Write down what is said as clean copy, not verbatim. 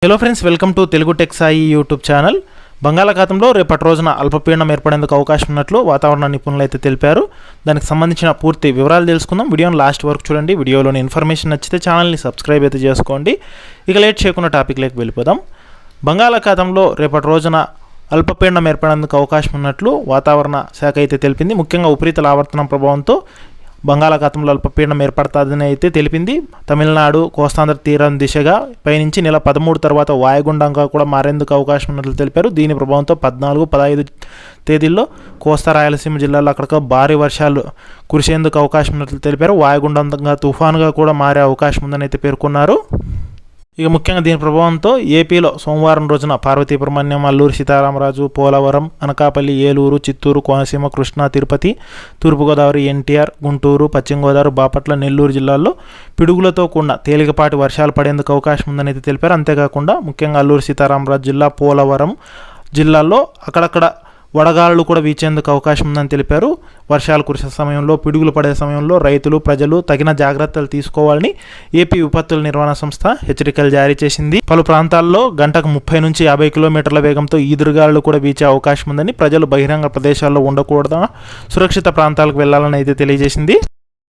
Hello friends, welcome to Telugu tech Sai YouTube channel. బంగాళాఖాతంలో రేపటి రోజున అల్పపీడనం ఏర్పడేందుకు అవకాశం ఉన్నట్లు వాతావరణ నిపుణులు అయితే తెలిపారు. దానికి సంబంధించిన పూర్తి వివరాలు తెలుసుకుందాం. వీడియోని లాస్ట్ వరకు చూడండి. వీడియోలోని ఇన్ఫర్మేషన్ నచ్చితే ఛానల్ని సబ్స్క్రైబ్ అయితే చేసుకోండి. ఇక లేట్ చేయకుండా టాపిక్లోకి వెళ్ళిపోదాం. బంగాళాఖాతంలో రేపటి రోజున అల్పపీడనం ఏర్పడేందుకు అవకాశం ఉన్నట్లు వాతావరణ శాఖ అయితే తెలిపింది. ముఖ్యంగా ఉపరితల ఆవర్తనం ప్రభావంతో బంగాళాఖాతంలో అల్పపీడనం ఏర్పడుతుందని అయితే తెలిపింది. తమిళనాడు కోస్తాంధ్ర తీరం దిశగా పయనించి నెల 13 తర్వాత వాయుగుండంగా కూడా మారేందుకు అవకాశం ఉన్నట్లు తెలిపారు. దీని ప్రభావంతో 14, 15 తేదీల్లో కోస్తా రాయలసీమ జిల్లాలో అక్కడికి భారీ వర్షాలు కురిసేందుకు అవకాశం ఉన్నట్లు తెలిపారు. వాయుగుండంగా తుఫానుగా కూడా మారే అవకాశం ఉందని అయితే పేర్కొన్నారు. ఇక ముఖ్యంగా దీని ప్రభావంతో ఏపీలో సోమవారం రోజున పార్వతీపురమణ్యం, అల్లూరు సీతారామరాజు, పోలవరం, అనకాపల్లి, ఏలూరు, చిత్తూరు, కోనసీమ, కృష్ణా, తిరుపతి, తూర్పుగోదావరి, ఎన్టీఆర్, గుంటూరు, పశ్చిమ గోదావరి, బాపట్ల, నెల్లూరు జిల్లాల్లో పిడుగులతో కూడిన తేలికపాటి వర్షాలు పడేందుకు అవకాశం ఉందని అయితే తెలిపారు. అంతేకాకుండా ముఖ్యంగా అల్లూరు సీతారామరాజు జిల్లా, పోలవరం జిల్లాల్లో అక్కడక్కడ వడగాళ్ళు కూడా వీచేందుకు అవకాశం ఉందని తెలిపారు. వర్షాలు కురిసే సమయంలో, పిడుగులు పడే సమయంలో రైతులు, ప్రజలు తగిన జాగ్రత్తలు తీసుకోవాలని ఏపీ విపత్తుల నిర్వహణ సంస్థ హెచ్చరికలు జారీ చేసింది. పలు ప్రాంతాల్లో గంటకు 30 నుంచి 50 కిలోమీటర్ల వేగంతో ఈదురుగాలు కూడా వీచే అవకాశం ఉందని, ప్రజలు బహిరంగ ప్రదేశాల్లో ఉండకూడదని, సురక్షిత ప్రాంతాలకు వెళ్లాలని అయితే తెలియజేసింది.